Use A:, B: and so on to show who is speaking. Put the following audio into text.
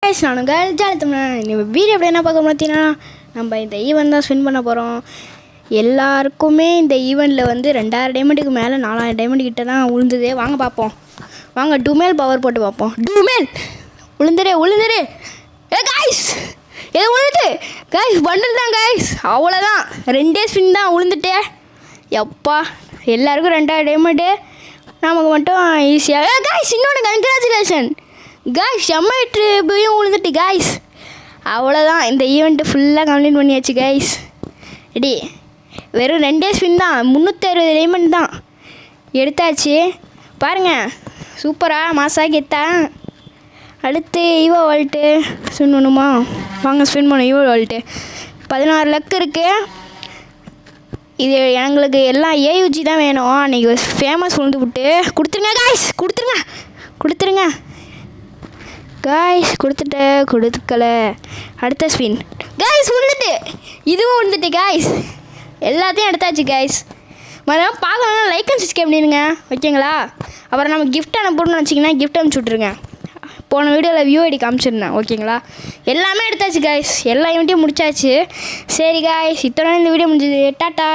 A: Guys நானுங்க ஜாலித்தம்னா இந்த video எப்படி என்ன பார்க்க பார்த்தீங்கன்னா நம்ம இந்த ஈவெண்ட் தான் ஸ்பின் பண்ண போகிறோம். எல்லாருக்குமே இந்த ஈவெண்ட்டில் வந்து 2000 டைமண்டுக்கு மேலே 4000 டைமண்ட் கிட்ட தான் உளுந்துதே. வாங்க பார்ப்போம், வாங்க டூமேல் பவர் போட்டு பார்ப்போம். டூமேல் உளுந்துரு ஏ காய்ஸ், ஏ உளுந்துட்டு காய்ஸ் பண்டில் தான் காய்ஸ், அவ்வளோதான். 2 ஸ்பின் தான் உளுந்துட்டே. எப்பா எல்லாருக்கும் 2000 டைமண்டு, நமக்கு மட்டும் ஈஸியாக. காய்ஸ் இன்னொன்று கங்க்ராச்சுலேஷன் காய்ஸ், செம்ம ட்ரிப்பையும் உழுந்துட்டு காய்ஸ். அவ்வளோதான், இந்த ஈவெண்ட்டு ஃபுல்லாக கம்ப்ளீட் பண்ணியாச்சு காய்ஸ். ரெடி, வெறும் 2 ஸ்பின் தான், 360 டைமண்ட் தான் எடுத்தாச்சு. பாருங்கள் சூப்பராக மாசாக கெத்தா. அடுத்து ஈவோ வால்ட்டு ஸ்பின் பண்ணுமா? வாங்க ஸ்பின் பண்ணோம். ஈவோ வால்ட்டு 16 லக்கு இருக்குது. இது எங்களுக்கு எல்லாம் ஏயுஜி தான் வேணும். அன்றைக்கி ஃபேமஸ் உழுந்து விட்டு கொடுத்துருங்க காய்ஸ், கொடுத்துருங்க காய்ஸ். கொடுக்கல. அடுத்த ஸ்பின் காய்ஸ் விழுந்துட்டு, இதுவும் விழுந்துட்டு காய்ஸ். எல்லாத்தையும் எடுத்தாச்சு காய்ஸ். மறுபடியும் பார்க்கணுன்னா லைக் அண்ட் சப்ஸ்கிரைப் பண்ணிடுங்க, ஓகேங்களா? அப்புறம் நம்ம கிஃப்ட் அனுப்பணும்னு வச்சிங்கன்னா கிஃப்ட் அனுப்பிச்சி விட்ருங்க. போன வீடியோவில் வியூ ஐடி காமிச்சிருந்தேன், ஓகேங்களா? எல்லாமே எடுத்தாச்சு காய்ஸ், எல்லா ஈவெண்ட்டையும் முடிச்சாச்சு. சரி காய்ஸ், இத்தனை இந்த வீடியோ முடிஞ்சது. டாட்டா.